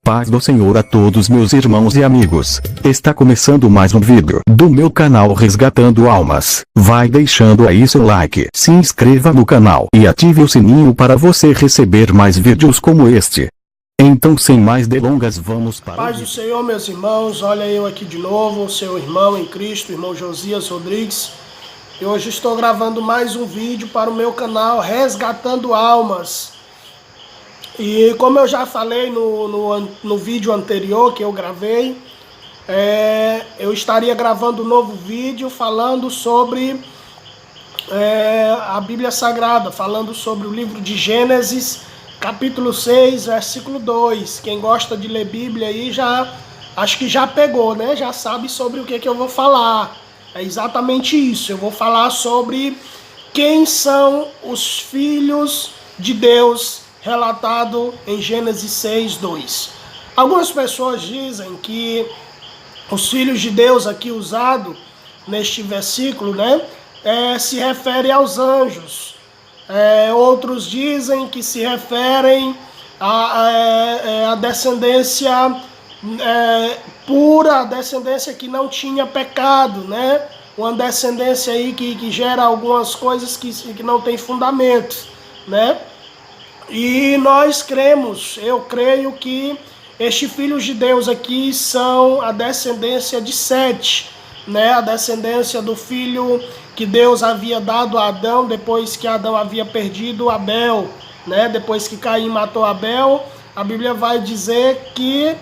Paz do Senhor a todos meus irmãos e amigos. Está começando mais um vídeo do meu canal Resgatando Almas. Vai deixando aí seu like, se inscreva no canal e ative o sininho para você receber mais vídeos como este. Então, sem mais delongas, vamos para Paz do Senhor, meus irmãos. Olha eu aqui de novo, seu irmão em Cristo, irmão Josias Rodrigues. E hoje estou gravando mais um vídeo para o meu canal Resgatando Almas. E como eu já falei no vídeo anterior que eu gravei, eu estaria gravando um novo vídeo falando sobre a Bíblia Sagrada, falando sobre o livro de Gênesis, capítulo 6, versículo 2. Quem gosta de ler Bíblia aí acho que já pegou, né? Já sabe sobre o que eu vou falar. É exatamente isso. Eu vou falar sobre quem são os filhos de Deus, relatado em Gênesis 6, 2. Algumas pessoas dizem que os filhos de Deus aqui usado neste versículo, né, se refere aos anjos. Outros dizem que se referem à descendência pura, a descendência que não tinha pecado, né? Uma descendência aí que gera algumas coisas que não tem fundamento, né? E nós cremos, eu creio que estes filhos de Deus aqui são a descendência de Sete, né? A descendência do filho que Deus havia dado a Adão depois que Adão havia perdido Abel, né? Depois que Caim matou Abel, a Bíblia vai dizer que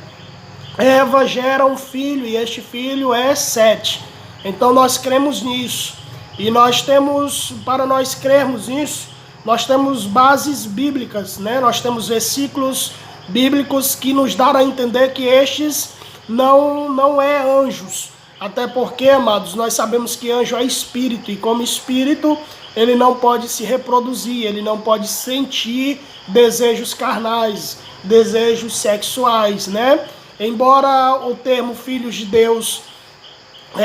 Eva gera um filho e este filho é Sete. Então nós cremos nisso. E nós temos, para nós crermos nisso, nós temos bases bíblicas, né? Nós temos versículos bíblicos que nos dão a entender que estes não é anjos. Até porque, amados, nós sabemos que anjo é espírito, e como espírito, ele não pode se reproduzir, ele não pode sentir desejos carnais, desejos sexuais, né? Embora o termo filhos de Deus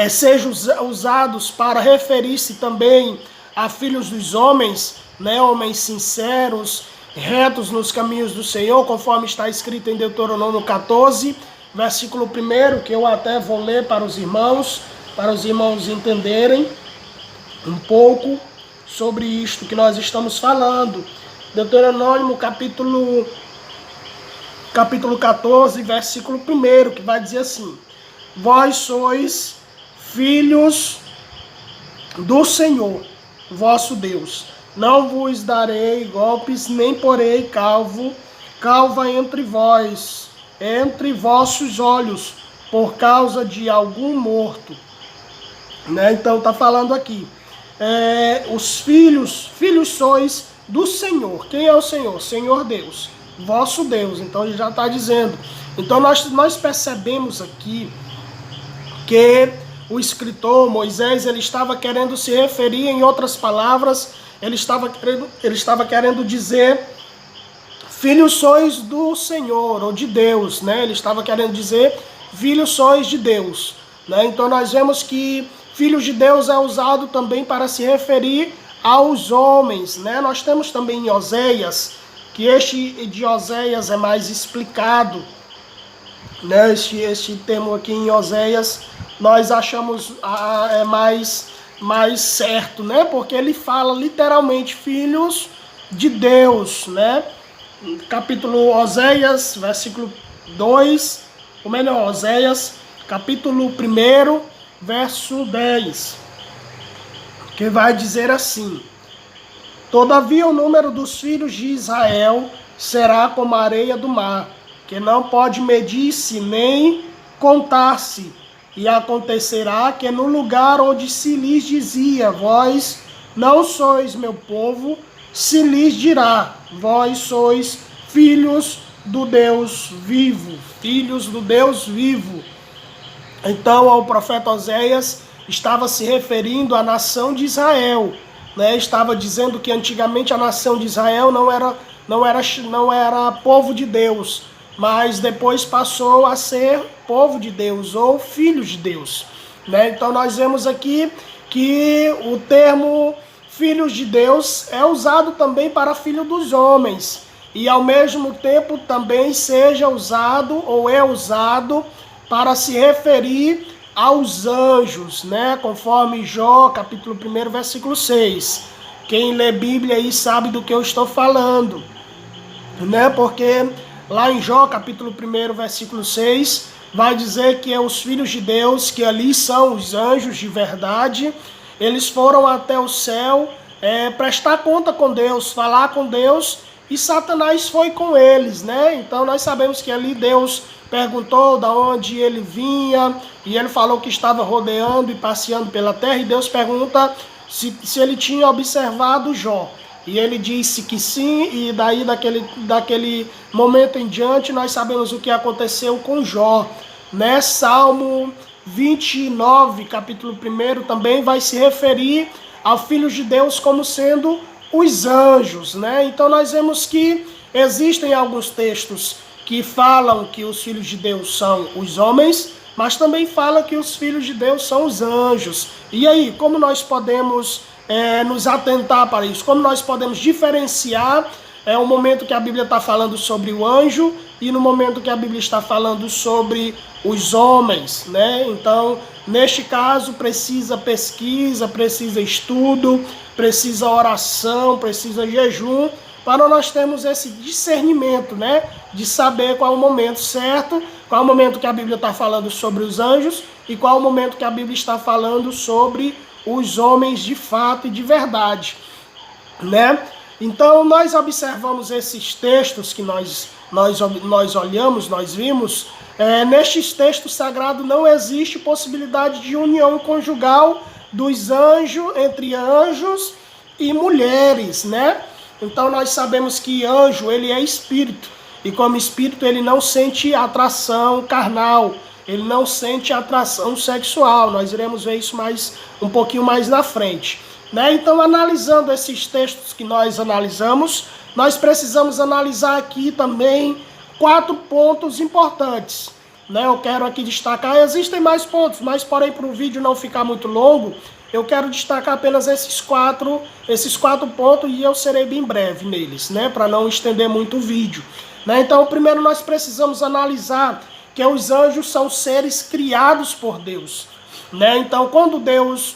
seja usados para referir-se também a filhos dos homens, né, homens sinceros, retos nos caminhos do Senhor, conforme está escrito em Deuteronômio 14, versículo 1, que eu até vou ler para os irmãos entenderem um pouco sobre isto que nós estamos falando. Deuteronômio capítulo 14, versículo 1, que vai dizer assim: vós sois filhos do Senhor, vosso Deus. Não vos darei golpes, nem porei calva entre vós, entre vossos olhos, por causa de algum morto. Né? Então está falando aqui, os filhos sois do Senhor. Quem é o Senhor? Senhor Deus, vosso Deus. Então ele já está dizendo. Então nós percebemos aqui que o escritor Moisés, ele estava querendo se referir, em outras palavras, ele estava querendo dizer filhos sois do Senhor, ou de Deus, né? Ele estava querendo dizer filhos sois de Deus, né? Então nós vemos que filhos de Deus é usado também para se referir aos homens, né? Nós temos também em Oséias, que este de Oséias é mais explicado, né? Este termo aqui em Oséias nós achamos mais certo, né? Porque ele fala literalmente filhos de Deus, né? Capítulo Oséias, versículo 2, ou melhor, Oséias, capítulo 1, verso 10, que vai dizer assim: todavia o número dos filhos de Israel será como a areia do mar, que não pode medir-se nem contar-se. E acontecerá que no lugar onde se lhes dizia, vós não sois meu povo, se lhes dirá, vós sois filhos do Deus vivo. Filhos do Deus vivo. Então, o profeta Oséias estava se referindo à nação de Israel, né? Estava dizendo que antigamente a nação de Israel não era povo de Deus, mas depois passou a ser povo de Deus, ou filhos de Deus, né? Então nós vemos aqui que o termo filhos de Deus é usado também para filho dos homens. e ao mesmo tempo também seja usado ou é usado para se referir aos anjos, né? Conforme Jó, capítulo 1, versículo 6. Quem lê Bíblia aí sabe do que eu estou falando, né? Porque lá em Jó, capítulo 1, versículo 6, vai dizer que é os filhos de Deus, que ali são os anjos de verdade, eles foram até o céu prestar conta com Deus, falar com Deus, e Satanás foi com eles, né? Então nós sabemos que ali Deus perguntou de onde ele vinha, e ele falou que estava rodeando e passeando pela terra, e Deus pergunta se ele tinha observado Jó. E ele disse que sim, e daí daquele momento em diante nós sabemos o que aconteceu com Jó, né? Salmo 29, capítulo 1, também vai se referir aos filhos de Deus como sendo os anjos, né? Então nós vemos que existem alguns textos que falam que os filhos de Deus são os homens, mas também fala que os filhos de Deus são os anjos. E aí, como nós podemos nos atentar para isso? Como nós podemos diferenciar o momento que a Bíblia está falando sobre o anjo e no momento que a Bíblia está falando sobre os homens, né? Então, neste caso, precisa pesquisa, precisa estudo, precisa oração, precisa jejum, para nós termos esse discernimento, né? De saber qual é o momento certo, qual é o momento que a Bíblia está falando sobre os anjos e qual é o momento que a Bíblia está falando sobre os homens de fato e de verdade, né? Então nós observamos esses textos que nós olhamos, nós vimos, nestes textos sagrados não existe possibilidade de união conjugal dos anjos, entre anjos e mulheres, né? Então nós sabemos que anjo, ele é espírito, e como espírito ele não sente atração carnal, ele não sente atração sexual. Nós iremos ver isso um pouquinho mais na frente, né? Então, analisando esses textos que nós analisamos, nós precisamos analisar aqui também 4 pontos importantes, né? Eu quero aqui destacar, existem mais pontos, mas porém para o vídeo não ficar muito longo, eu quero destacar apenas esses quatro pontos, e eu serei bem breve neles, né? Para não estender muito o vídeo, né? Então, primeiro nós precisamos analisar que os anjos são seres criados por Deus, né? Então, quando Deus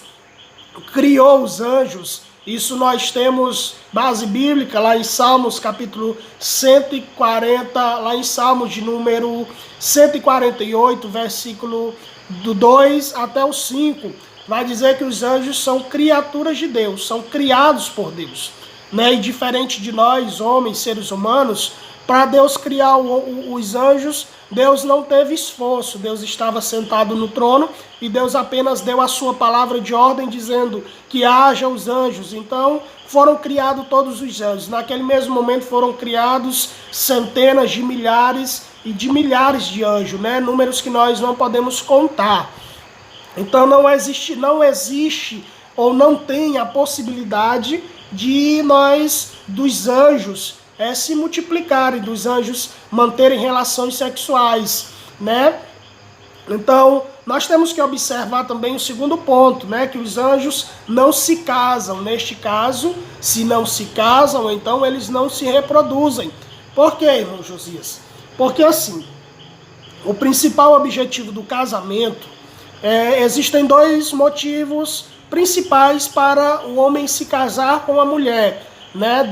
criou os anjos, isso nós temos base bíblica lá em Salmos capítulo 140, lá em Salmos de número 148, versículo do 2 até o 5, vai dizer que os anjos são criaturas de Deus, são criados por Deus, né? E diferente de nós, homens, seres humanos, para Deus criar os anjos, Deus não teve esforço. Deus estava sentado no trono e Deus apenas deu a sua palavra de ordem dizendo que haja os anjos. Então foram criados todos os anjos. Naquele mesmo momento foram criados centenas de milhares e de milhares de anjos, né? Números que nós não podemos contar. Então não existe ou não tem a possibilidade de dos anjos se multiplicarem, dos anjos manterem relações sexuais, né? Então, nós temos que observar também o segundo ponto, né? Que os anjos não se casam. Neste caso, se não se casam, então eles não se reproduzem. Por quê, irmão Josias? Porque assim, o principal objetivo do casamento, existem 2 motivos principais para o homem se casar com a mulher, né?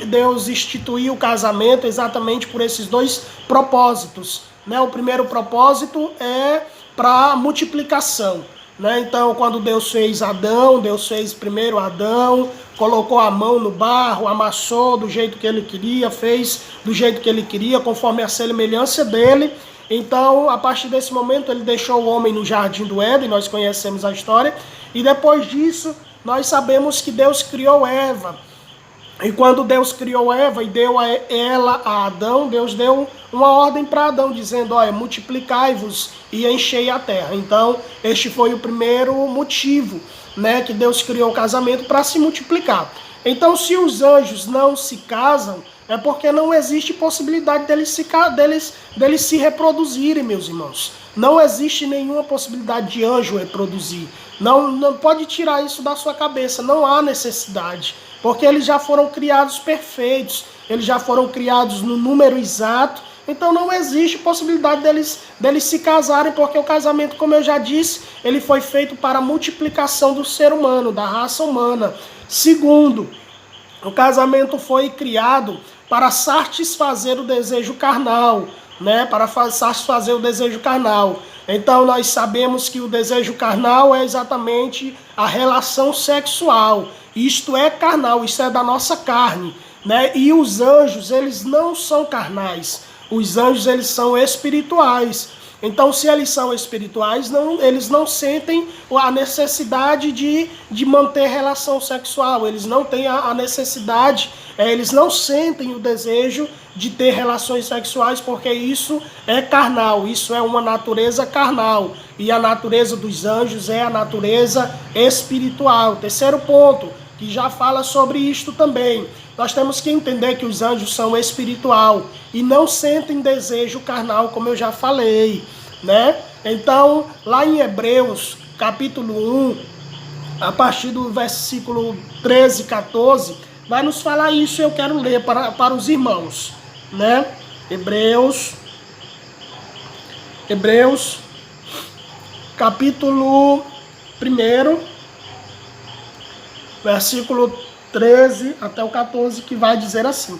Deus instituiu o casamento exatamente por esses 2 propósitos, né? O primeiro propósito é para multiplicação, né? Então, quando Deus fez Adão, Deus fez primeiro Adão, colocou a mão no barro, amassou do jeito que ele queria, fez do jeito que ele queria, conforme a semelhança dele. Então, a partir desse momento, ele deixou o homem no jardim do Éden, nós conhecemos a história, e depois disso, nós sabemos que Deus criou Eva. E quando Deus criou Eva e deu ela a Adão, Deus deu uma ordem para Adão, dizendo, multiplicai-vos e enchei a terra. Então, este foi o primeiro motivo, né, que Deus criou o casamento, para se multiplicar. Então, se os anjos não se casam, é porque não existe possibilidade deles se reproduzirem, meus irmãos. Não existe nenhuma possibilidade de anjo reproduzir. Não pode tirar isso da sua cabeça, não há necessidade. Porque eles já foram criados perfeitos. eles já foram criados no número exato, então não existe possibilidade deles se casarem, porque o casamento, como eu já disse, ele foi feito para a multiplicação do ser humano, da raça humana. Segundo, o casamento foi criado para satisfazer o desejo carnal, né? Para satisfazer o desejo carnal. Então nós sabemos que o desejo carnal é exatamente a relação sexual. Isto é carnal, isso é da nossa carne, né? E os anjos, eles não são carnais. Os anjos, eles são espirituais. Então, se eles são espirituais, eles não sentem a necessidade de manter relação sexual. Eles não têm a necessidade, eles não sentem o desejo de ter relações sexuais, porque isso é carnal, isso é uma natureza carnal. E a natureza dos anjos é a natureza espiritual. Terceiro ponto, que já fala sobre isto também. Nós temos que entender que os anjos são espiritual e não sentem desejo carnal, como eu já falei, né? Então, lá em Hebreus, capítulo 1, a partir do versículo 13, 14, vai nos falar isso e eu quero ler para os irmãos, né? Hebreus, capítulo 1, versículo 13 até o 14, que vai dizer assim: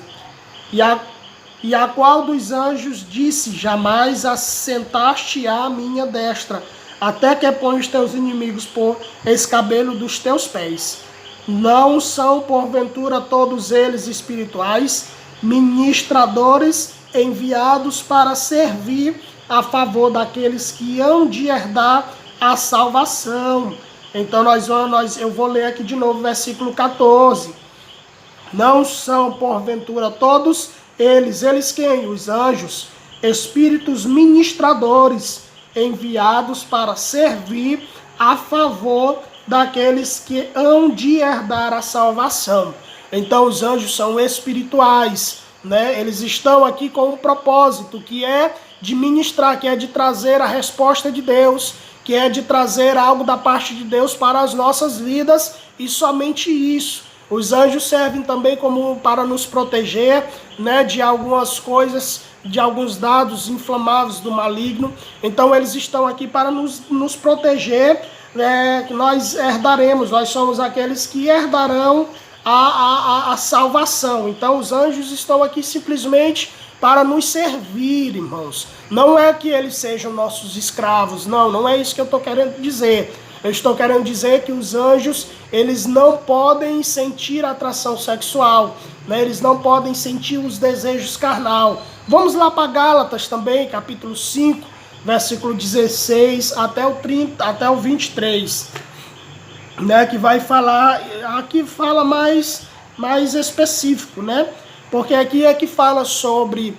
E a qual dos anjos disse, jamais assentaste à minha destra, até que ponha os teus inimigos por escabelo dos teus pés. Não são, porventura, todos eles espirituais, ministradores enviados para servir a favor daqueles que hão de herdar a salvação. Então eu vou ler aqui de novo o versículo 14. Não são, porventura, todos eles quem? Os anjos, espíritos ministradores, enviados para servir a favor daqueles que hão de herdar a salvação. Então os anjos são espirituais, né? Eles estão aqui com um propósito, que é de ministrar, que é de trazer a resposta de Deus, que é de trazer algo da parte de Deus para as nossas vidas, e somente isso. Os anjos servem também como para nos proteger, né, de algumas coisas, de alguns dados inflamáveis do maligno. Então eles estão aqui para nos proteger, que nós herdaremos, nós somos aqueles que herdarão a salvação. Então os anjos estão aqui simplesmente para nos servir, irmãos. Não é que eles sejam nossos escravos, não é isso que eu estou querendo dizer. Eu estou querendo dizer que os anjos, eles não podem sentir atração sexual, né? Eles não podem sentir os desejos carnal. Vamos lá para Gálatas também, capítulo 5, versículo 16 até o 23, né? Que vai falar, aqui fala mais específico, né? Porque aqui é que fala sobre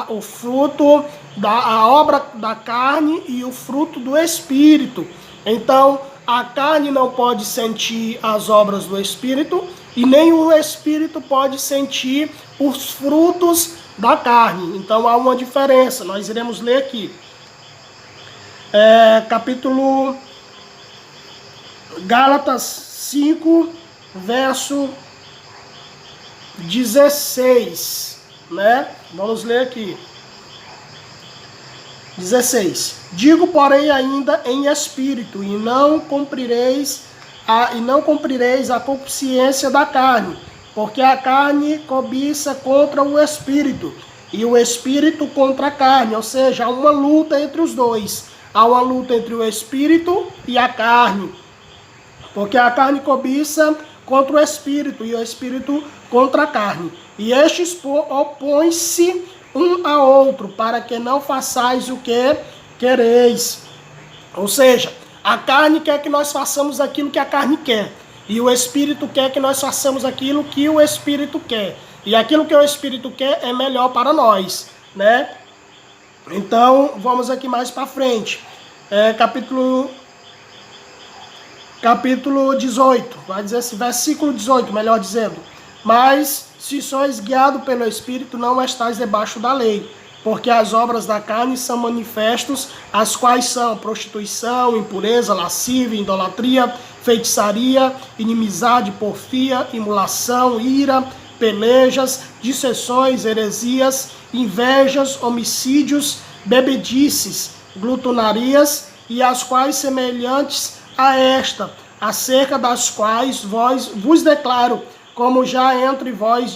o fruto, a obra da carne e o fruto do Espírito. Então, a carne não pode sentir as obras do Espírito e nem o Espírito pode sentir os frutos da carne. Então, há uma diferença. Nós iremos ler aqui. Capítulo Gálatas 5, verso 16, né? Vamos ler aqui. 16. Digo, porém, ainda em espírito, e não cumprireis a concupiscência da carne, porque a carne cobiça contra o espírito, e o espírito contra a carne, ou seja, há uma luta entre os dois. Há uma luta entre o espírito e a carne, porque a carne cobiça contra o espírito, e o espírito contra a carne. E estes opõem-se um a outro, para que não façais o que quereis. Ou seja, a carne quer que nós façamos aquilo que a carne quer, e o espírito quer que nós façamos aquilo que o espírito quer. E aquilo que o espírito quer é melhor para nós, né? Então, vamos aqui mais para frente. Capítulo 18, vai dizer assim, versículo 18, melhor dizendo. Mas, se sois guiado pelo Espírito, não estáis debaixo da lei. Porque as obras da carne são manifestos, as quais são prostituição, impureza, lascívia, idolatria, feitiçaria, inimizade, porfia, imulação, ira, pelejas, dissensões, heresias, invejas, homicídios, bebedices, glutonarias, e as quais semelhantes a esta, acerca das quais vos declaro, como já entre vós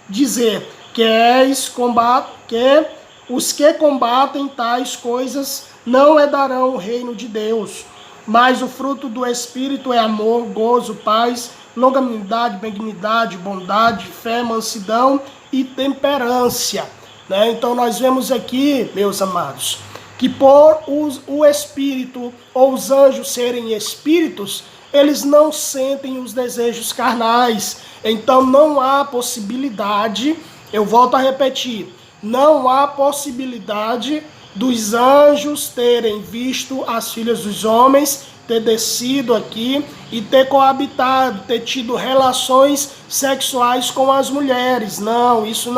dizer, que os que combatem tais coisas não herdarão o reino de Deus. Mas o fruto do Espírito é amor, gozo, paz, longanimidade, benignidade, bondade, fé, mansidão e temperância. Né? Então nós vemos aqui, meus amados, que por o Espírito ou os anjos serem espíritos, eles não sentem os desejos carnais. Então não há possibilidade, eu volto a repetir, não há possibilidade dos anjos terem visto as filhas dos homens, ter descido aqui e ter coabitado, ter tido relações sexuais com as mulheres. Não, isso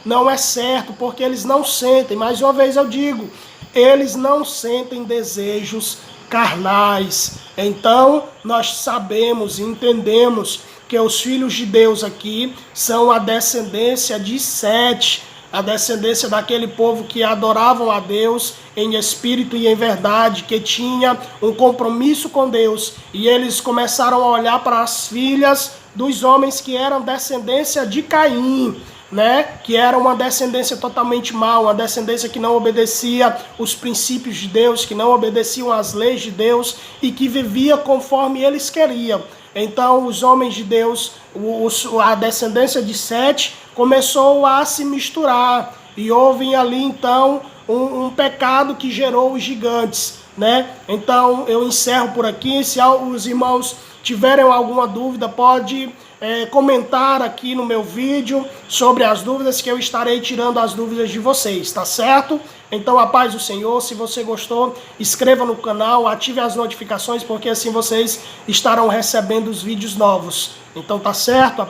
não é certo, porque eles não sentem, mais uma vez eu digo, eles não sentem desejos carnais. Então, nós sabemos e entendemos que os filhos de Deus aqui são a descendência de Sete, a descendência daquele povo que adoravam a Deus em espírito e em verdade, que tinha um compromisso com Deus. E eles começaram a olhar para as filhas dos homens que eram descendência de Caim, né? Que era uma descendência totalmente má, uma descendência que não obedecia os princípios de Deus, que não obedeciam às leis de Deus e que vivia conforme eles queriam. Então os homens de Deus, a descendência de Sete, começou a se misturar e houve ali então um pecado que gerou os gigantes, né? Então eu encerro por aqui. Se os irmãos tiverem alguma dúvida, pode comentar aqui no meu vídeo sobre as dúvidas, que eu estarei tirando as dúvidas de vocês, tá certo? Então a paz do Senhor. Se você gostou, inscreva no canal, ative as notificações, porque assim vocês estarão recebendo os vídeos novos. Então tá certo?